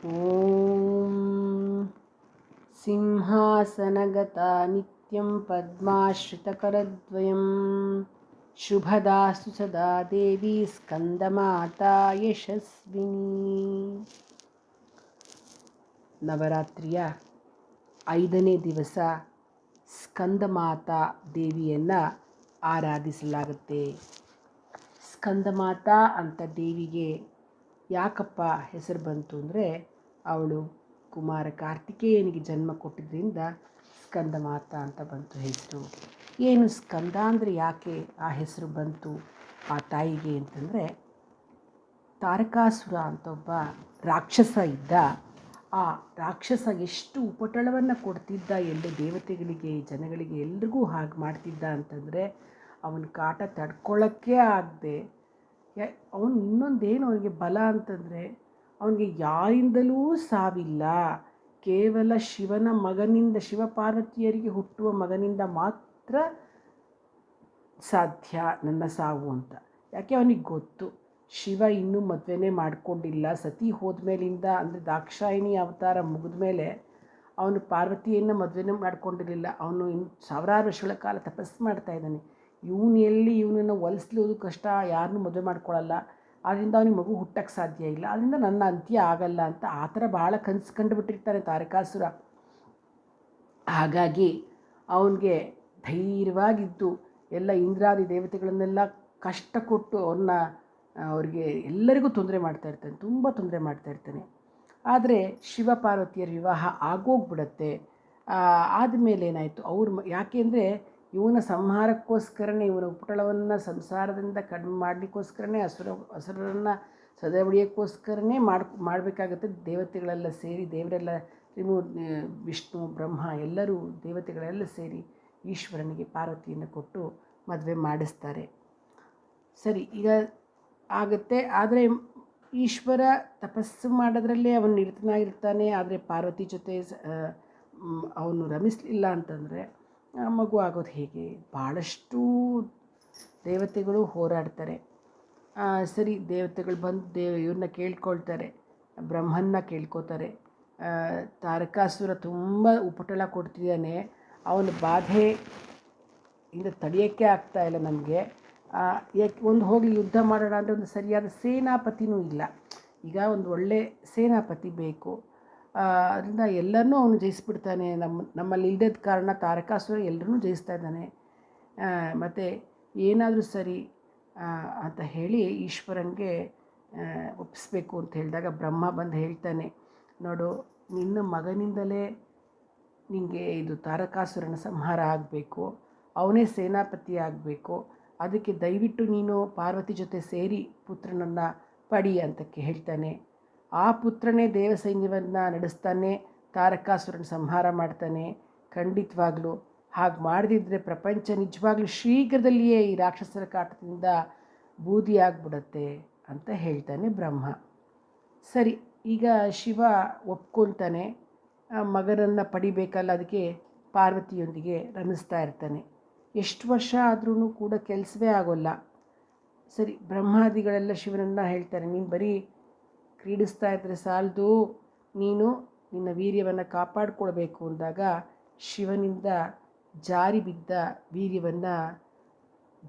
ಓಂ ಸಿಂಹಾಸನಗತಾ ನಿತ್ಯಂ ಪದ್ಮಾಶ್ರಿತಕರದ್ವಯಂ ಶುಭದಾಸ್ತು ಸದಾ ದೇವಿ ಸ್ಕಂದಮಾತಾ ಯಶಸ್ವಿನಿ. ನವರಾತ್ರಿಯ 5ನೇ ದಿವಸ ಸ್ಕಂದಮಾತಾ ದೇವಿಯನ್ನು ಆರಾಧಿಸಲಾಗುತ್ತೆ. ಸ್ಕಂದಮಾತಾ ಅಂತ ದೇವಿಗೆ ಯಾಕಪ್ಪ ಹೆಸರು ಬಂತು ಅಂದರೆ, ಅವಳು ಕುಮಾರ ಕಾರ್ತಿಕೇಯನಿಗೆ ಜನ್ಮ ಕೊಟ್ಟಿದ್ದರಿಂದ ಸ್ಕಂದಮಾತಾ ಅಂತ ಬಂತು ಹೆಸರು. ಏನು ಸ್ಕಂದ ಅಂದರೆ ಯಾಕೆ ಆ ಹೆಸರು ಬಂತು ಆ ತಾಯಿಗೆ ಅಂತಂದರೆ, ತಾರಕಾಸುರ ಅಂತ ಒಬ್ಬ ರಾಕ್ಷಸ ಇದ್ದ. ಆ ರಾಕ್ಷಸ ಎಷ್ಟು ಉಪಟಳವನ್ನು ಕೊಡ್ತಿದ್ದ ಎಲ್ಲ ದೇವತೆಗಳಿಗೆ, ಜನಗಳಿಗೆ, ಎಲ್ರಿಗೂ ಹಾಗೆ ಮಾಡ್ತಿದ್ದ ಅಂತಂದರೆ, ಅವನ ಕಾಟ ತಡ್ಕೊಳ್ಳೋಕ್ಕೆ ಆಗದೆ ಅವನು ಇನ್ನೊಂದೇನು ಅವನಿಗೆ ಬಲ ಅಂತಂದರೆ, ಅವನಿಗೆ ಯಾರಿಂದಲೂ ಸಾವಿಲ್ಲ. ಕೇವಲ ಶಿವನ ಮಗನಿಂದ, ಶಿವಪಾರ್ವತಿಯರಿಗೆ ಹುಟ್ಟುವ ಮಗನಿಂದ ಮಾತ್ರ ಸಾಧ್ಯ ನನ್ನ ಸಾವು ಅಂತ. ಯಾಕೆ ಅವನಿಗೆ ಗೊತ್ತು, ಶಿವ ಇನ್ನೂ ಮದುವೆನೇ ಮಾಡಿಕೊಂಡಿಲ್ಲ. ಸತಿ ಹೋದ್ಮೇಲಿಂದ ಅಂದರೆ ದಾಕ್ಷಾಯಿಣಿ ಅವತಾರ ಮುಗಿದ ಮೇಲೆ ಅವನು ಪಾರ್ವತಿಯನ್ನು ಮದುವೆನೇ ಮಾಡ್ಕೊಂಡಿರಲಿಲ್ಲ. ಅವನು ಇನ್ನು ಸಾವಿರಾರು ವರ್ಷಗಳ ಕಾಲ ತಪಸ್ಸು ಮಾಡ್ತಾ ಇದ್ದಾನೆ. ಇವನನ್ನು ಒಲಿಸ್ಲೋದು ಕಷ್ಟ, ಯಾರನ್ನೂ ಮದುವೆ ಮಾಡ್ಕೊಳ್ಳಲ್ಲ, ಆದ್ದರಿಂದ ಅವನಿಗೆ ಮಗು ಹುಟ್ಟಕ್ಕೆ ಸಾಧ್ಯ ಇಲ್ಲ, ಅದರಿಂದ ನನ್ನ ಅಂತ್ಯ ಆಗಲ್ಲ ಅಂತ ಆ ಥರ ಭಾಳ ಕನಸು ಕಂಡುಬಿಟ್ಟಿರ್ತಾನೆ ತಾರಕಾಸುರ. ಹಾಗಾಗಿ ಅವನಿಗೆ ಧೈರ್ಯವಾಗಿದ್ದು ಎಲ್ಲ ಇಂದ್ರಾದಿ ದೇವತೆಗಳನ್ನೆಲ್ಲ ಕಷ್ಟ ಕೊಟ್ಟು ಅವ್ರಿಗೆ ಎಲ್ಲರಿಗೂ ತೊಂದರೆ ಮಾಡ್ತಾಯಿರ್ತಾನೆ, ತುಂಬ ತೊಂದರೆ ಮಾಡ್ತಾಯಿರ್ತಾನೆ. ಆದರೆ ಶಿವಪಾರ್ವತಿಯರ ವಿವಾಹ ಆಗೋಗ್ಬಿಡತ್ತೆ. ಆದಮೇಲೆ ಏನಾಯಿತು, ಯಾಕೆ ಅಂದರೆ ಇವನ ಸಂಹಾರಕ್ಕೋಸ್ಕರನೇ, ಇವನ ಉಪಟಳವನ್ನು ಸಂಸಾರದಿಂದ ಕಡಿಮೆ ಮಾಡಲಿಕ್ಕೋಸ್ಕರನೇ, ಅಸುರರನ್ನು ಸದೆ ಹೊಡೆಯೋಕ್ಕೋಸ್ಕರನೇ ಮಾಡಬೇಕಾಗತ್ತೆ. ದೇವತೆಗಳೆಲ್ಲ ಸೇರಿ, ದೇವರೆಲ್ಲ ವಿಷ್ಣು ಬ್ರಹ್ಮ ಎಲ್ಲರೂ ದೇವತೆಗಳೆಲ್ಲ ಸೇರಿ ಈಶ್ವರನಿಗೆ ಪಾರ್ವತಿಯನ್ನು ಕೊಟ್ಟು ಮದುವೆ ಮಾಡಿಸ್ತಾರೆ. ಸರಿ, ಈಗ ಆಗುತ್ತೆ. ಆದರೆ ಈಶ್ವರ ತಪಸ್ಸು ಮಾಡೋದ್ರಲ್ಲೇ ಅವನು ನಿರತನಾಗಿರ್ತಾನೆ. ಆದರೆ ಪಾರ್ವತಿ ಜೊತೆ ಅವನು ರಮಿಸಲಿಲ್ಲ ಅಂತಂದರೆ ಮಗು ಆಗೋದು ಹೇಗೆ? ಭಾಳಷ್ಟು ದೇವತೆಗಳು ಹೋರಾಡ್ತಾರೆ. ಸರಿ, ದೇವತೆಗಳು ಬಂದು ಇವ್ರನ್ನ ಕೇಳ್ಕೊಳ್ತಾರೆ, ಬ್ರಹ್ಮನ್ನ ಕೇಳ್ಕೊತಾರೆ. ತಾರಕಾಸುರ ತುಂಬ ಉಪಟಳ ಕೊಡ್ತಿದ್ದಾನೆ, ಅವನ ಬಾಧೆಯಿಂದ ತಡೆಯೋಕ್ಕೆ ಆಗ್ತಾಯಿಲ್ಲ ನಮಗೆ. ಯಾಕೆ ಒಂದು ಹೋಗಲಿ ಯುದ್ಧ ಮಾಡೋಣ ಅಂದರೆ ಒಂದು ಸರಿಯಾದ ಸೇನಾಪತಿನೂ ಇಲ್ಲ. ಈಗ ಒಂದು ಒಳ್ಳೆ ಸೇನಾಪತಿ ಬೇಕು. ಅದರಿಂದ ಎಲ್ಲರನ್ನೂ ಅವನು ಜಯಿಸ್ಬಿಡ್ತಾನೆ. ನಮ್ಮಲ್ಲಿ ಇಲ್ಲದ ಕಾರಣ ತಾರಕಾಸುರ ಎಲ್ಲರನ್ನೂ ಜಯಿಸ್ತಾ ಇದ್ದಾನೆ. ಮತ್ತು ಏನಾದರೂ ಸರಿ ಅಂತ ಹೇಳಿ ಈಶ್ವರನಿಗೆ ಒಪ್ಪಿಸ್ಬೇಕು ಅಂತ ಹೇಳಿದಾಗ ಬ್ರಹ್ಮ ಬಂದು ಹೇಳ್ತಾನೆ, ನೋಡು, ನಿನ್ನ ಮಗನಿಂದಲೇ ನಿನಗೆ ಇದು ತಾರಕಾಸುರನ ಸಂಹಾರ ಆಗಬೇಕು, ಅವನೇ ಸೇನಾಪತಿ ಆಗಬೇಕು. ಅದಕ್ಕೆ ದಯವಿಟ್ಟು ನೀನು ಪಾರ್ವತಿ ಜೊತೆ ಸೇರಿ ಪುತ್ರನನ್ನು ಪಡಿ ಅಂತ ಹೇಳ್ತಾನೆ. ಆ ಪುತ್ರನೇ ದೇವಸೈನ್ಯವನ್ನು ನಡೆಸ್ತಾನೆ, ತಾರಕಾಸುರನ ಸಂಹಾರ ಮಾಡ್ತಾನೆ. ಖಂಡಿತವಾಗ್ಲೂ ಹಾಗೆ ಮಾಡದಿದ್ದರೆ ಪ್ರಪಂಚ ನಿಜವಾಗ್ಲೂ ಶೀಘ್ರದಲ್ಲಿಯೇ ಈ ರಾಕ್ಷಸರ ಕಾಟದಿಂದ ಬೂದಿಯಾಗ್ಬಿಡತ್ತೆ ಅಂತ ಹೇಳ್ತಾನೆ ಬ್ರಹ್ಮ. ಸರಿ, ಈಗ ಶಿವ ಒಪ್ಕೊಳ್ತಾನೆ. ಮಗನನ್ನು ಪಡಿಬೇಕಲ್ಲ, ಅದಕ್ಕೆ ಪಾರ್ವತಿಯೊಂದಿಗೆ ರಮಿಸ್ತಾ ಇರ್ತಾನೆ. ಎಷ್ಟು ವರ್ಷ ಆದ್ರೂ ಕೂಡ ಕೆಲಸವೇ ಆಗೋಲ್ಲ. ಸರಿ, ಬ್ರಹ್ಮಾದಿಗಳೆಲ್ಲ ಶಿವನನ್ನು ಹೇಳ್ತಾರೆ, ನೀನು ಬರೀ ಕ್ರೀಡಿಸ್ತಾ ಇದ್ದರೆ ಸಾಲದು, ನೀನು ನಿನ್ನ ವೀರ್ಯವನ್ನು ಕಾಪಾಡಿಕೊಳ್ಬೇಕು ಅಂದಾಗ ಶಿವನಿಂದ ಜಾರಿ ಬಿದ್ದ ವೀರ್ಯವನ್ನು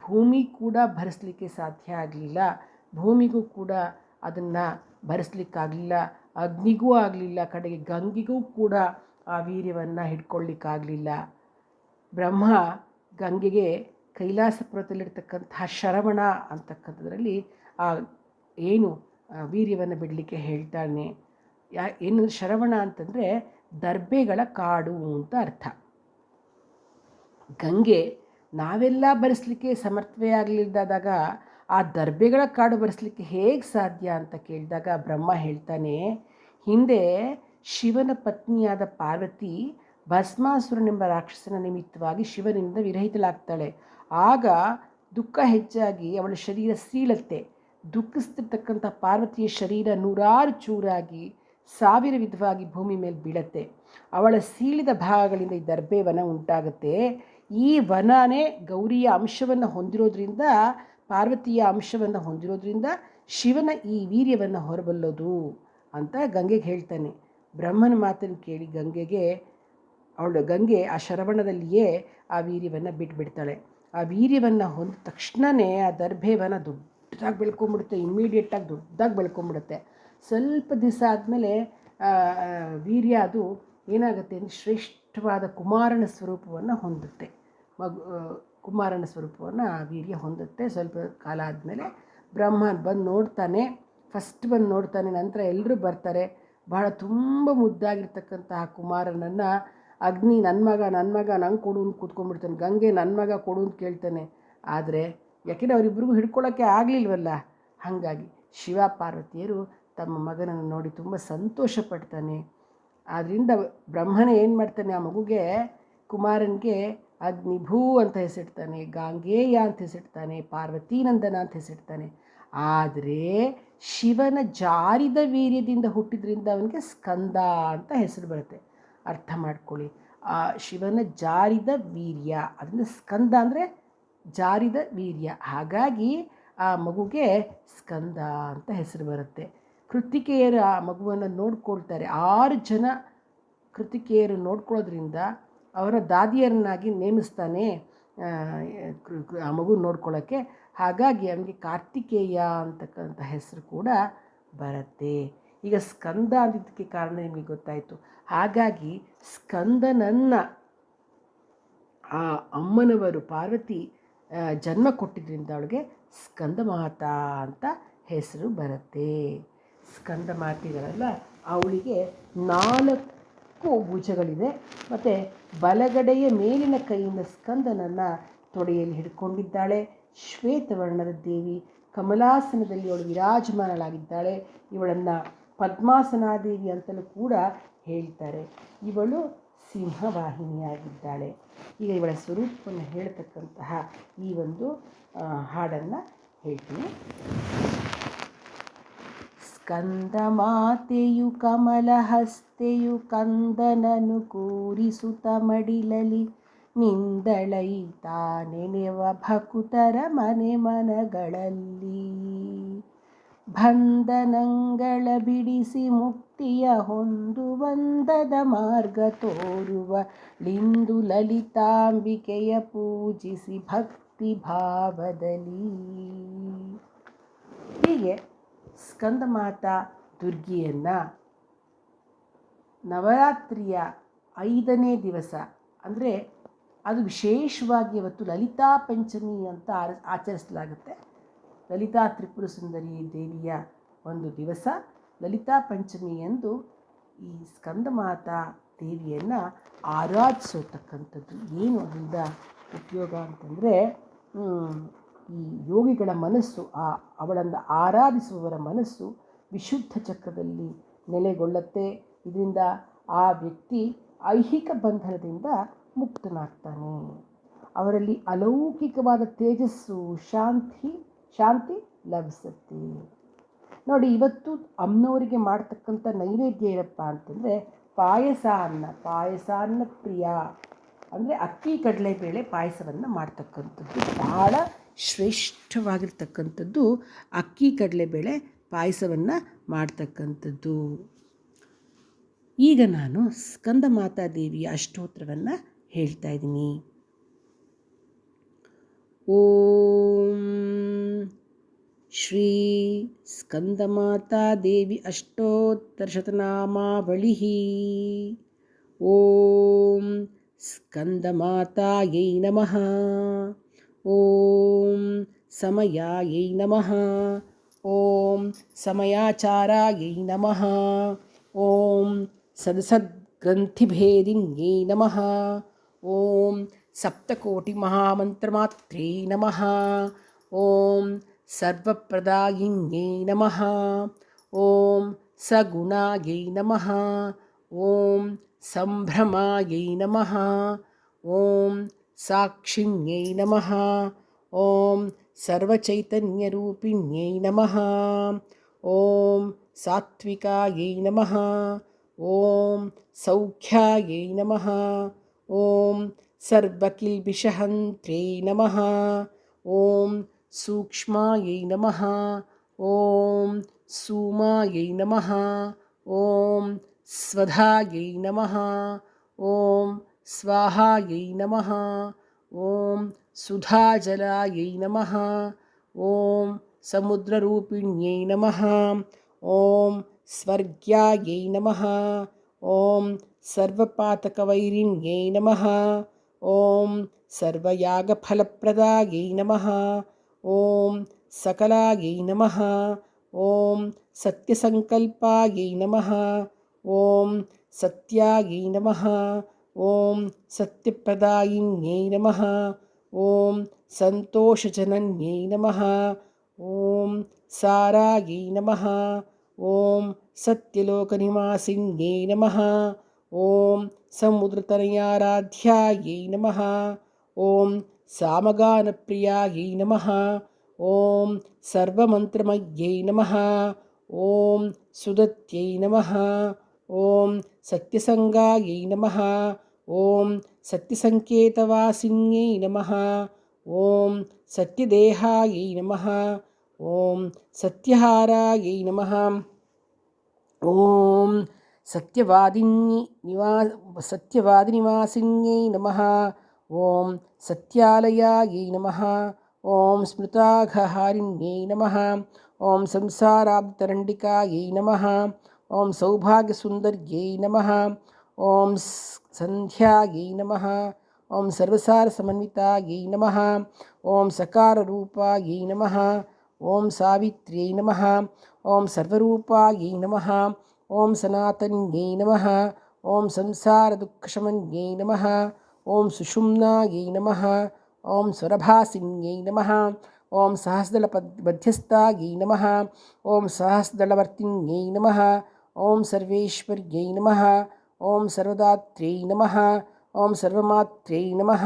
ಭೂಮಿ ಕೂಡ ಭರಿಸಲಿಕ್ಕೆ ಸಾಧ್ಯ ಆಗಲಿಲ್ಲ. ಭೂಮಿಗೂ ಕೂಡ ಅದನ್ನು ಭರಿಸಲಿಕ್ಕಾಗಲಿಲ್ಲ, ಅಗ್ನಿಗೂ ಆಗಲಿಲ್ಲ, ಕಡೆಗೆ ಗಂಗೆಗೂ ಕೂಡ ಆ ವೀರ್ಯವನ್ನು ಹಿಡ್ಕೊಳ್ಳಿಕ್ಕಾಗಲಿಲ್ಲ. ಬ್ರಹ್ಮ ಗಂಗೆಗೆ ಕೈಲಾಸಪುರದಲ್ಲಿರ್ತಕ್ಕಂತಹ ಶರವಣ ಅಂತಕ್ಕಂಥದ್ರಲ್ಲಿ ಏನು ವೀರ್ಯವನ್ನು ಬಿಡಲಿಕ್ಕೆ ಹೇಳ್ತಾನೆ. ಏನು ಶರವಣ ಅಂತಂದರೆ ದರ್ಬೆಗಳ ಕಾಡು ಅಂತ ಅರ್ಥ. ಗಂಗೆ ನಾವೆಲ್ಲ ಭರಿಸಲಿಕ್ಕೆ ಸಮರ್ಥವೇ ಆಗಲಿಲ್ಲದಾಗ ಆ ದರ್ಬೆಗಳ ಕಾಡು ಭರಿಸಲಿಕ್ಕೆ ಹೇಗೆ ಸಾಧ್ಯ ಅಂತ ಕೇಳಿದಾಗ ಬ್ರಹ್ಮ ಹೇಳ್ತಾನೆ, ಹಿಂದೆ ಶಿವನ ಪತ್ನಿಯಾದ ಪಾರ್ವತಿ ಭಸ್ಮಾಸುರನೆಂಬ ರಾಕ್ಷಸನ ನಿಮಿತ್ತವಾಗಿ ಶಿವನಿಂದ ವಿರಹಿತಳಾಗ್ತಾಳೆ. ಆಗ ದುಃಖ ಹೆಚ್ಚಾಗಿ ಅವಳ ಶರೀರ ಸೀಳತ್ತೆ. ದುಃಖಿಸ್ತಿರ್ತಕ್ಕಂಥ ಪಾರ್ವತಿಯ ಶರೀರ ನೂರಾರು ಚೂರಾಗಿ 1000 ವಿಧವಾಗಿ ಭೂಮಿ ಮೇಲೆ ಬೀಳತ್ತೆ. ಅವಳ ಸೀಳಿದ ಭಾಗಗಳಿಂದ ಈ ದರ್ಬೆ ವನ ಉಂಟಾಗುತ್ತೆ. ಈ ವನನೇ ಗೌರಿಯ ಅಂಶವನ್ನು ಹೊಂದಿರೋದ್ರಿಂದ, ಪಾರ್ವತಿಯ ಅಂಶವನ್ನು ಹೊಂದಿರೋದ್ರಿಂದ ಶಿವನ ಈ ವೀರ್ಯವನ್ನು ಹೊರಬಲ್ಲೋದು ಅಂತ ಗಂಗೆಗೆ ಹೇಳ್ತಾನೆ. ಬ್ರಹ್ಮನ ಮಾತನ್ನು ಕೇಳಿ ಗಂಗೆ ಆ ಶರವಣದಲ್ಲಿಯೇ ಆ ವೀರ್ಯವನ್ನು ಬಿಟ್ಬಿಡ್ತಾಳೆ. ಆ ವೀರ್ಯವನ್ನು ಹೊಂದ ತಕ್ಷಣವೇ ಆ ದರ್ಭೆವನ್ನು ದೊಡ್ಡದಾಗಿ ಬೆಳ್ಕೊಂಬಿಡುತ್ತೆ, ಇಮ್ಮಿಡಿಯೇಟಾಗಿ ದೊಡ್ಡದಾಗಿ ಬೆಳ್ಕೊಂಬಿಡುತ್ತೆ. ಸ್ವಲ್ಪ ದಿವಸ ಆದಮೇಲೆ ವೀರ್ಯ ಅದು ಏನಾಗುತ್ತೆ ಅಂದರೆ ಶ್ರೇಷ್ಠವಾದ ಕುಮಾರನ ಸ್ವರೂಪವನ್ನು ಹೊಂದುತ್ತೆ. ಕುಮಾರನ ಸ್ವರೂಪವನ್ನು ಆ ವೀರ್ಯ ಹೊಂದುತ್ತೆ. ಸ್ವಲ್ಪ ಕಾಲ ಆದಮೇಲೆ ಬ್ರಹ್ಮ ಬಂದು ನೋಡ್ತಾನೆ, ಫಸ್ಟ್ ಬಂದು ನೋಡ್ತಾನೆ, ನಂತರ ಎಲ್ಲರೂ ಬರ್ತಾರೆ. ಬಹಳ ತುಂಬ ಮುದ್ದಾಗಿರ್ತಕ್ಕಂತಹ ಕುಮಾರನನ್ನು ಅಗ್ನಿ ನನ್ನ ಮಗ ನಂಗೆ ಕೊಡು ಅಂತ ಕೂತ್ಕೊಂಡ್ಬಿಡ್ತಾನೆ. ಗಂಗೆ ನನ್ನ ಮಗ ಕೊಡು ಅಂತ ಕೇಳ್ತಾನೆ. ಆದರೆ ಯಾಕೆಂದರೆ ಅವರಿಬ್ಬರಿಗೂ ಹಿಡ್ಕೊಳ್ಳೋಕ್ಕೆ ಆಗಲಿಲ್ವಲ್ಲ, ಹಾಗಾಗಿ ಶಿವ ಪಾರ್ವತಿಯರು ತಮ್ಮ ಮಗನನ್ನು ನೋಡಿ ತುಂಬ ಸಂತೋಷ ಪಡ್ತಾನೆ. ಆದ್ದರಿಂದ ಬ್ರಹ್ಮನೇ ಏನು ಮಾಡ್ತಾನೆ, ಆ ಮಗುಗೆ ಕುಮಾರನಿಗೆ ಅಗ್ನಿಭೂ ಅಂತ ಹೆಸರಿಡ್ತಾನೆ, ಗಾಂಗೇಯ ಅಂತ ಹೆಸರಿಡ್ತಾನೆ, ಪಾರ್ವತೀನಂದನ ಅಂತ ಹೆಸರಿಡ್ತಾನೆ. ಆದರೆ ಶಿವನ ಜಾರಿದ ವೀರ್ಯದಿಂದ ಹುಟ್ಟಿದ್ರಿಂದ ಅವನಿಗೆ ಸ್ಕಂದ ಅಂತ ಹೆಸರು ಬರುತ್ತೆ. ಅರ್ಥ ಮಾಡ್ಕೊಳ್ಳಿ, ಆ ಶಿವನ ಜಾರಿದ ವೀರ್ಯ, ಅದರಿಂದ ಸ್ಕಂದ ಅಂದರೆ ಜಾರಿದ ವೀರ್ಯ. ಹಾಗಾಗಿ ಆ ಮಗುಗೆ ಸ್ಕಂದ ಅಂತ ಹೆಸರು ಬರುತ್ತೆ. ಕೃತಿಕೆಯರು ಆ ಮಗುವನ್ನು ನೋಡ್ಕೊಳ್ತಾರೆ. 6 ಜನ ಕೃತಿಕೆಯರು ನೋಡ್ಕೊಳ್ಳೋದ್ರಿಂದ ಅವರ ದಾದಿಯರನ್ನಾಗಿ ನೇಮಿಸ್ತಾನೆ ಆ ಮಗು ನೋಡ್ಕೊಳ್ಳೋಕ್ಕೆ. ಹಾಗಾಗಿ ಅವನಿಗೆ ಕಾರ್ತಿಕೇಯ ಅಂತಕ್ಕಂಥ ಹೆಸರು ಕೂಡ ಬರುತ್ತೆ. ಈಗ ಸ್ಕಂದ ಅಂದಿದ್ದಕ್ಕೆ ಕಾರಣ ನಿಮಗೆ ಗೊತ್ತಾಯಿತು. ಹಾಗಾಗಿ ಸ್ಕಂದನನ್ನು ಆ ಅಮ್ಮನವರು ಪಾರ್ವತಿ ಜನ್ಮ ಕೊಟ್ಟಿದ್ದರಿಂದ ಅವಳಿಗೆ ಸ್ಕಂದ ಮಾತಾ ಅಂತ ಹೆಸರು ಬರುತ್ತೆ. ಸ್ಕಂದ ಮಾತೆಗಳಲ್ಲ, ಅವಳಿಗೆ 4 ಭುಜಗಳಿದೆ. ಮತ್ತು ಬಲಗಡೆಯ ಮೇಲಿನ ಕೈಯಿಂದ ಸ್ಕಂದನನ್ನು ತೊಡೆಯಲ್ಲಿ ಹಿಡ್ಕೊಂಡಿದ್ದಾಳೆ. ಶ್ವೇತವರ್ಣದ ದೇವಿ ಕಮಲಾಸನದಲ್ಲಿ ಅವಳು ವಿರಾಜಮಾನಳಾಗಿದ್ದಾಳೆ. ಇವಳನ್ನು ಪದ್ಮಾಸನಾದೇವಿ ಅಂತಲೂ ಕೂಡ ಹೇಳ್ತಾರೆ. ಇವಳು ಸಿಂಹವಾಹಿನಿಯಾಗಿದ್ದಾಳೆ. ಈಗ ಇವಳ ಸ್ವರೂಪವನ್ನು ಹೇಳ್ತಕ್ಕಂತಹ ಈ ಒಂದು ಹಾಡನ್ನು ಹೇಳ್ತೀನಿ. ಸ್ಕಂದ ಮಾತೆಯು ಕಮಲಹಸ್ತೆಯು ಕಂದನನು ಕೂರಿಸುತ್ತ ಮಡಿಲಲಿ ನಿಂದಳೈತಾ ನೆನೆವ ಭಕುತರ ಮನೆಗಳಲ್ಲಿ ಬಂಧನಗಳ ಬಿಡಿಸಿ ಮುಕ್ತಿಯ ಹೊಂದುವಂದದ ಮಾರ್ಗ ತೋರುವ ಲಿಂದು ಲಲಿತಾಂಬಿಕೆಯ ಪೂಜಿಸಿ ಭಕ್ತಿ ಭಾವದಲ್ಲಿ. ಹೀಗೆ ಸ್ಕಂದಮಾತಾ ದುರ್ಗಿಯನ್ನು ನವರಾತ್ರಿಯ 5ನೇ ದಿವಸ, ಅಂದರೆ ಅದು ವಿಶೇಷವಾಗಿ ಇವತ್ತು ಲಲಿತಾ ಪಂಚಮಿ ಅಂತ ಆಚರಿಸಲಾಗುತ್ತೆ. ಲಲಿತಾ ತ್ರಿಪುರ ಸುಂದರಿ ದೇವಿಯ ಒಂದು ದಿವಸ ಲಲಿತಾ ಪಂಚಮಿಯಂದು ಈ ಸ್ಕಂದಮಾತಾ ದೇವಿಯನ್ನು ಆರಾಧಿಸತಕ್ಕಂಥದ್ದು. ಏನು ಅದರಿಂದ ಉಪಯೋಗ ಅಂತಂದರೆ, ಈ ಯೋಗಿಗಳ ಮನಸ್ಸು, ಅವಳನ್ನು ಆರಾಧಿಸುವವರ ಮನಸ್ಸು ವಿಶುದ್ಧ ಚಕ್ರದಲ್ಲಿ ನೆಲೆಗೊಳ್ಳುತ್ತೆ. ಇದರಿಂದ ಆ ವ್ಯಕ್ತಿ ಐಹಿಕ ಬಂಧನದಿಂದ ಮುಕ್ತನಾಗ್ತಾನೆ. ಅವರಲ್ಲಿ ಅಲೌಕಿಕವಾದ ತೇಜಸ್ಸು, ಶಾಂತಿ ಲಭಿಸುತ್ತೆ. ನೋಡಿ, ಇವತ್ತು ಅಮ್ಮನವರಿಗೆ ಮಾಡ್ತಕ್ಕಂಥ ನೈವೇದ್ಯ ಏನಪ್ಪ ಅಂತಂದರೆ ಪಾಯಸಾನ್ನ ಪ್ರಿಯ, ಅಂದರೆ ಅಕ್ಕಿ ಕಡಲೆಬೇಳೆ ಪಾಯಸವನ್ನು ಮಾಡ್ತಕ್ಕಂಥದ್ದು ಬಹಳ ಶ್ರೇಷ್ಠವಾಗಿರ್ತಕ್ಕಂಥದ್ದು. ಅಕ್ಕಿ ಕಡಲೆಬೇಳೆ ಪಾಯಸವನ್ನು ಮಾಡ್ತಕ್ಕಂಥದ್ದು. ಈಗ ನಾನು ಸ್ಕಂದಮಾತಾ ದೇವಿಯ ಅಷ್ಟೋತ್ರವನ್ನು ಹೇಳ್ತಾ ಇದ್ದೀನಿ. ಓಂ ಶ್ರೀ ಸ್ಕಂದಮಾತಾ ದೇವಿ ಅಷ್ಟೋತ್ತರ ಶತನಾಮಾವಳಿ. ಓಂ ಸ್ಕಂದಮಾತಾಯೈ ನಮಃ. ಓಂ ಸಮಯಾಯೈ ನಮಃ. ಓಂ ಸಮಯಾಚಾರಾಯೈ ನಮಃ. ಓಂ ಸದಸದ್ಗ್ರಂಥಿಭೇದಿನ್ಯೈ ನಮಃ. ಓಂ ಸಪ್ತಕೋಟಿ ಮಹಾಮಂತ್ರಮಾತ್ರೇ ನಮಃ. ಓಂ ಸರ್ವಪ್ರದಾಯಿನ್ಯೈ ನಮಃ. ಓಂ ಸಗುಣಾಯೈ ನಮಃ. ಓಂ ಸಂಭ್ರಮಾಯೈ ನಮಃ. ಓಂ ಸಾಕ್ಷಿಣ್ಯೈ ನಮಃ. ಓಂ ಸರ್ವಚೈತನ್ಯರೂಪಿಣ್ಯೈ ನಮಃ. ಓಂ ಸಾತ್ವಿಕಾಯೈ ನಮಃ. ಓಂ ಸೌಖ್ಯಾಯೈ ನಮಃ. ಓಂ ಸರ್ವಕಿಲ್ಬಿಷಹಂತ್ರೇ ನಮಃ. ಓಂ ಸೂಕ್ಷ್ಮಾಯೈ ನಮಃ. ಓಂ ಸೂಮಾಯೈ ನಮಃ. ॐ स्वधायै नमः। ॐ स्वाहायै नमः। ॐ सुधाजलायै नमः। ॐ समुद्ररूपिण्यै नमः। ॐ स्वर्ग्यायै नमः। ॐ सर्वपातकवैरिण्यै नमः। ॐ सर्वयागफलप्रदायै नमः। ॐ सकलायै नमः। ॐ सत्यसङ्कल्पायै नमः। ॐ सत्यायै नमः। ॐ सत्यप्रदायिन्यै नमः। ॐ सन्तोषजनन्यै नमः। ॐ सारायै नमः। ॐ सत्यलोकनिवासिन्यै नमः। ॐ समुद्रतनयाराध्यायै नमः। ॐ सामगानप्रियायै नमः। ॐ सर्वमन्त्रमय्यै नमः। ॐ सुदत्यै नमः। ॐ सत्यसङ्गायै नमः। ॐ सत्यसङ्केतवासिन्यै नमः। ॐ सत्यदेहायै नमः। ॐ सत्यहारायै नमः। ॐ सत्यवादिनिवासिन्यै नमः। ॐ सत्यालयायै नमः। ॐ स्मृताघहारिण्यै नमः। ॐ संसाराब्धरण्डिकायै नमः। ॐ सौभाग्यसुन्दर्यै नमः। ॐ सन्ध्यायै नमः। ॐ सर्वसारसमन्वितायै नमः। ॐ सकाररूपायै नमः। ॐ सावित्र्यै नमः। ॐ सर्वरूपायै नमः। ॐ सनातन्यै नमः। ॐ संसारदुःखशमन्यै नमः। ॐ सुषुम्नायै नमः। ॐ स्वरभासिन्यै नमः। ॐ सहस्रदलमध्यस्थायै नमः। ॐ सहस्रदलवर्तिन्यै नमः। ॐ सर्वेश्वर्यै नमः। ॐ सर्वदात्र्यै नमः। ॐ सर्वमात्र्यै नमः।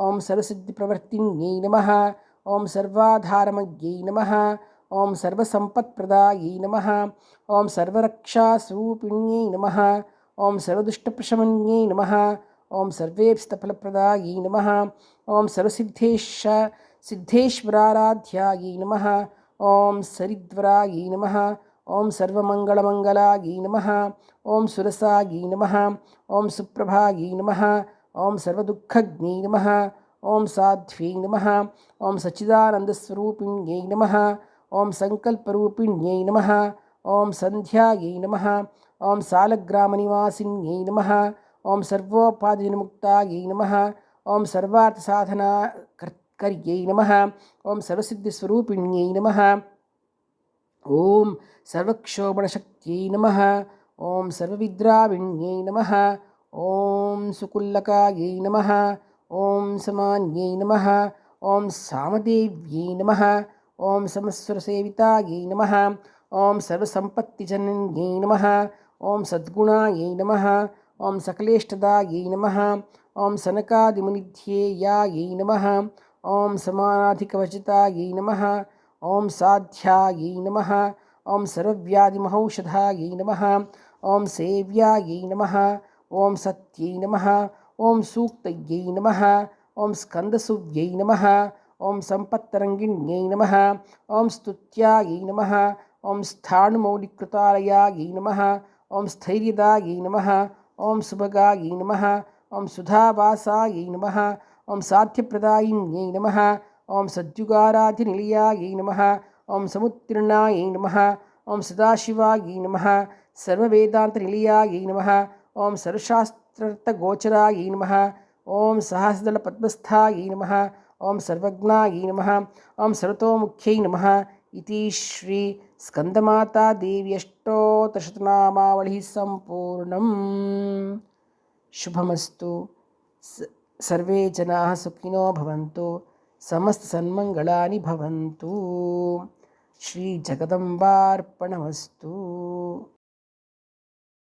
ॐ सर्वसिद्धिप्रवर्तिन्यै नमः। ॐ सर्वाधारमय्यै नमः। ॐ सर्वसम्पत्प्रदायै नमः। ॐ सर्वरक्षास्वरूपिण्यै नमः। ॐ सर्वदुष्टप्रशमन्यै नमः। ॐ सर्वेप्सितफलप्रदायै नमः। ॐ सिद्धेश्वराराध्यायै नमः। ॐ सरिद्वरायै नमः। ॐ सर्वमङ्गलमङ्गलायै नमः। ॐ सुरसायै नमः। ॐ सुप्रभायै नमः। ॐ सर्वदुःखज्ञै नमः। ॐ साध्व्यै नमः। ॐ सच्चिदानन्दस्वरूपिण्यै नमः। ॐ सङ्कल्परूपिण्यै नमः। ॐ सन्ध्यायै नमः। ॐ सालग्रामनिवासिन्यै नमः। ॐ सर्वोपाधिविमुक्तायै नमः। ॐ सर्वार्थसाधनाकर्त्यै नमः। ॐ सर्वसिद्धिस्वरूपिण्यै नमः। ॐ सर्वक्षोभणशक्त्यै नमः। ॐ सर्वविद्राविण्यै नमः। ॐ सुकुल्लकायै नमः। ॐ समान्यै नमः। ॐ सामदेव्यै नमः। ॐ समस्वरसेवितायै नमः। ॐ सर्वसम्पत्तिजनन्यै नमः। ॐ सद्गुणायै नमः। ॐ सकलेष्टदायै नमः। ॐ सनकादिमुनिध्येयायै नमः। ॐ समानाधिकवचितायै नमः। ॐ साध्यायै नमः। ॐ सर्वव्याधिमहौषधायै नमः। ॐ सेव्यायै नमः। ॐ सत्यै नमः। ॐ सूक्तयै नमः। ॐ स्कन्दसुव्यै नमः। ॐ सम्पत्तरङ्गिण्यै नमः। ॐ स्तुत्यायै नमः। ॐ स्थाणुमौलिकृतालयायै नमः। ॐ स्थैर्यदायै नमः। ॐ सुभगायै नमः। ॐ सुधावासायै नमः। ॐ साध्यप्रदायिन्यै नमः। ॐ सद्युगाराध्यनिलयायै नमः। ॐ समुत्तीर्णायै नमः। ॐ सदाशिवायै नमः। सर्ववेदान्तनिलयायै नमः। ॐ सर्वशास्त्रार्थगोचरायै नमः। ॐ सहस्रदलपद्मस्थायै नमः। ॐ सर्वज्ञायै नमः। ॐ सर्वतोमुख्यै नमः। इति श्री स्कन्दमातादेवी अष्टोत्तरशतनामावलिः सम्पूर्णम्। शुभमस्तु। सर्वे जनाः सुखिनो भवन्तु। समस्तसन्मङ्गलानि भवन्तु। श्रीजगदम्बार्पणमस्तु।